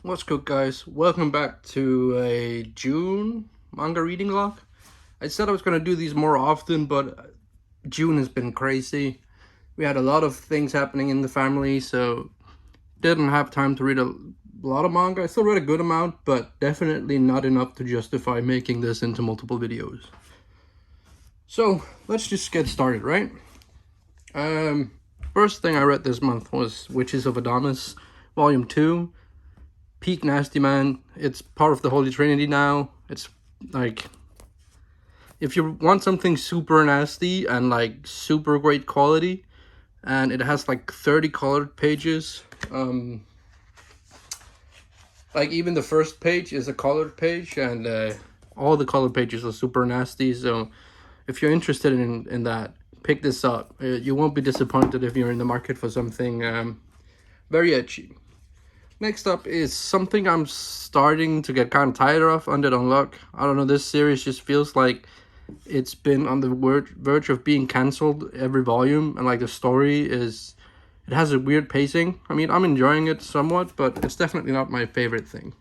What's good, guys? Welcome back to a June manga reading log. I said I was going to do these more often, but June has been crazy. We had a lot of things happening in the family, so didn't have time to read a lot of manga. I still read a good amount, but definitely not enough to justify making this into multiple videos. So let's just get started, right? First thing I read this month was Witches of Adonis, Volume 2. Peak Nasty Man. It's part of the Holy Trinity now. It's like, if you want something super nasty and like super great quality, and it has like 30 colored pages, like even the first page is a colored page, and all the colored pages are super nasty. So if you're interested in that, pick this up. You won't be disappointed if you're in the market for something very edgy. Next up is something I'm starting to get kind of tired of, Undead Unluck. I don't know, this series just feels like it's been on the verge of being cancelled every volume, and like the story is, it has a weird pacing. I mean, I'm enjoying it somewhat, but it's definitely not my favorite thing.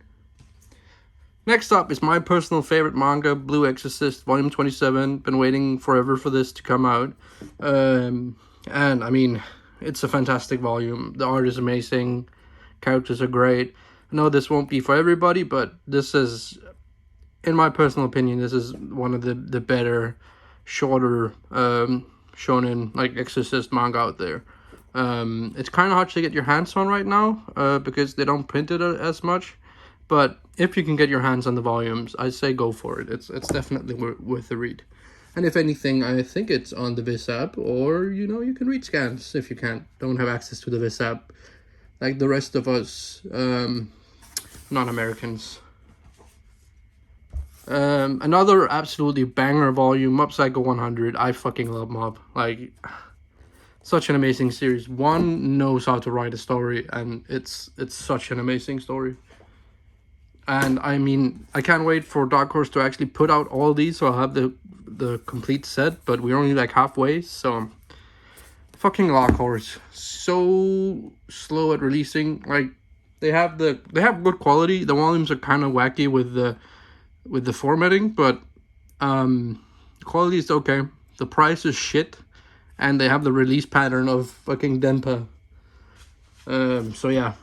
Next up is my personal favorite manga, Blue Exorcist, Volume 27. Been waiting forever for this to come out. And I mean, it's a fantastic volume. The art is amazing. Characters are great. I know this won't be for everybody, but this is, in my personal opinion, this is one of the better, shorter shonen, like Exorcist manga out there. It's kind of hard to get your hands on right now because they don't print it as much. But if you can get your hands on the volumes, I say go for it. It's definitely worth the read. And if anything, I think it's on the Viz app, or you can read scans if you don't have access to the Viz app, like the rest of us non-Americans. Another absolutely banger volume, Mob Psycho 100. I fucking love Mob. Like, such an amazing series. One knows how to write a story, and it's such an amazing story. And I mean, I can't wait for Dark Horse to actually put out all these, so I'll have the complete set, but we're only like halfway, so fucking Dark Horse, so slow at releasing. Like, they have good quality. The volumes are kind of wacky with the formatting, but the quality is okay. The price is shit, and they have the release pattern of fucking Denpa. So yeah.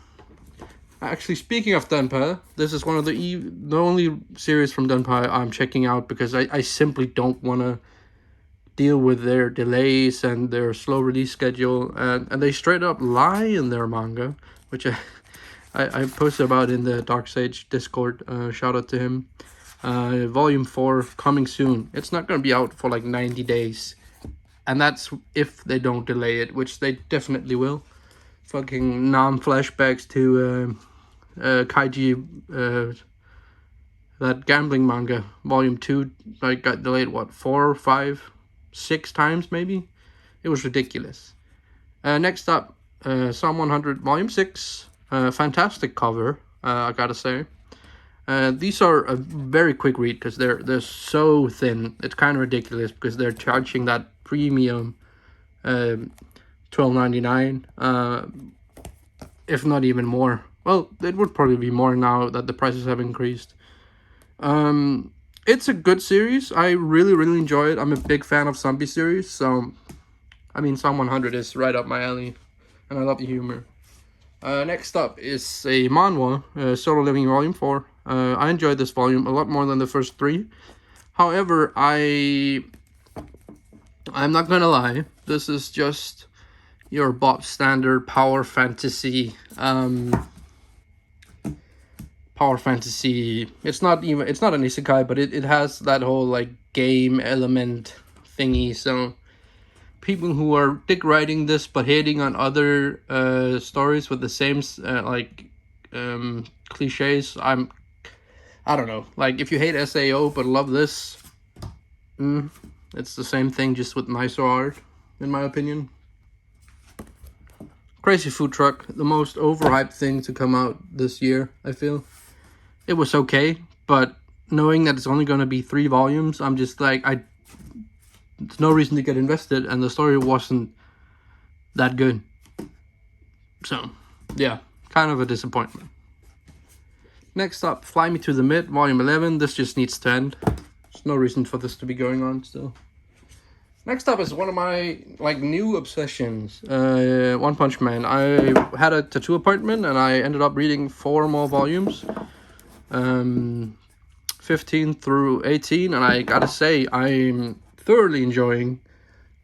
Actually, speaking of Denpa, this is one of the only series from Denpa I'm checking out, because I simply don't want to deal with their delays and their slow release schedule, and they straight up lie in their manga, which I posted about in the Dark Sage Discord. Shout out to him. Volume 4 coming soon. It's not going to be out for like 90 days, and that's if they don't delay it, which they definitely will. Fucking flashbacks to Kaiji, that gambling manga, Volume 2, like, got delayed, what, 4, 5, 6 times maybe? It was ridiculous. Next up, Psalm 100, Volume 6. Fantastic cover, I gotta say. These are a very quick read because they're so thin. It's kind of ridiculous because they're charging that premium $12.99, if not even more. Well, it would probably be more now that the prices have increased. It's a good series. I really enjoy it. I'm a big fan of zombie series, so I mean, Psalm 100 is right up my alley, and I love the humor. Next up is a manhwa, Solo Living Volume 4. I enjoyed this volume a lot more than the first 3. However, I'm not gonna lie, this is just your Bob standard power fantasy. It's not an isekai, but it has that whole like game element thingy. So people who are dick writing this but hating on other stories with the same cliches, I don't know. Like, if you hate SAO but love this, it's the same thing, just with nicer art, in my opinion. Crazy Food Truck, the most overhyped thing to come out this year, I feel. It was okay, but knowing that it's only going to be 3 volumes, I'm just like, there's no reason to get invested, and the story wasn't that good. So, yeah, kind of a disappointment. Next up, Fly Me to the Mid, Volume 11. This just needs to end. There's no reason for this to be going on still. Next up is one of my new obsessions, One Punch Man. I had a tattoo appointment and I ended up reading 4 more volumes, 15 through 18, and I gotta say I'm thoroughly enjoying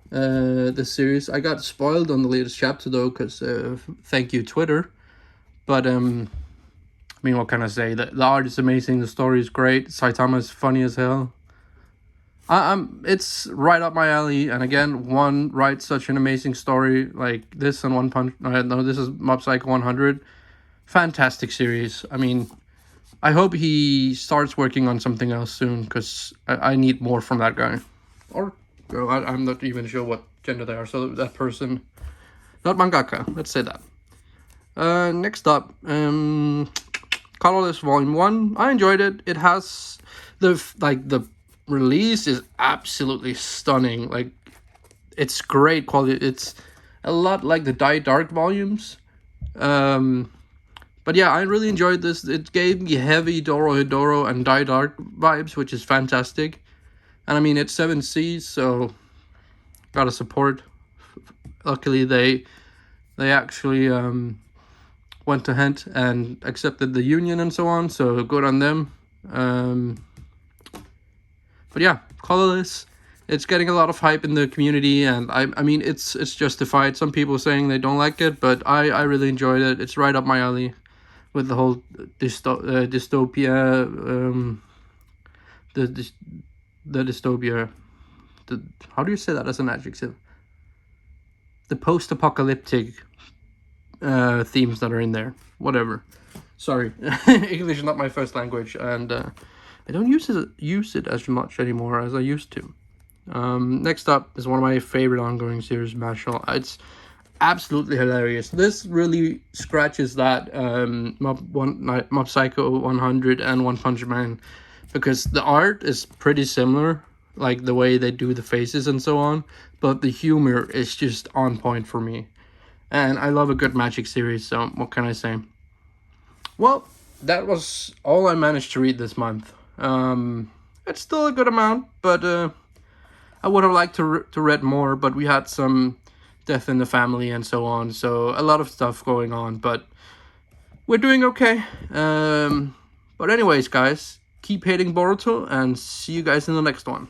this series. I got spoiled on the latest chapter though, because thank you Twitter, but I mean, what can I say? The art is amazing, the story is great, Saitama is funny as hell. It's right up my alley, and again, One writes such an amazing story like this, and One Punch. No, this is Mob Psycho 100. Fantastic series. I mean, I hope he starts working on something else soon, because I need more from that guy. Or girl, I'm not even sure what gender they are, so that person, not mangaka, let's say that. Next up, Colorless Volume 1. I enjoyed it. It has the release is absolutely stunning. Like, it's great quality. It's a lot like the Die Dark volumes. But yeah, I really enjoyed this. It gave me heavy Dorohedoro and Die Dark vibes, which is fantastic. And I mean, it's 7 Seas, so gotta support. Luckily, they actually went to Hent and accepted the union and so on, so good on them. But yeah, Colorless, it's getting a lot of hype in the community, and I mean, it's justified. Some people saying they don't like it, but I really enjoyed it. It's right up my alley with the whole dystopia, the dystopia. How do you say that as an adjective? The post-apocalyptic themes that are in there. Whatever. Sorry, English is not my first language, and I don't use it as much anymore as I used to. Next up is one of my favorite ongoing series, Mashal. It's absolutely hilarious. This really scratches that Mob Psycho 100 and One Punch Man, because the art is pretty similar, like the way they do the faces and so on, but the humor is just on point for me. And I love a good magic series, so what can I say? Well, that was all I managed to read this month. It's still a good amount, but I would have liked to read more, but we had some death in the family and so on, so a lot of stuff going on, but we're doing okay. But anyways, guys, keep hating Boruto, and see you guys in the next one.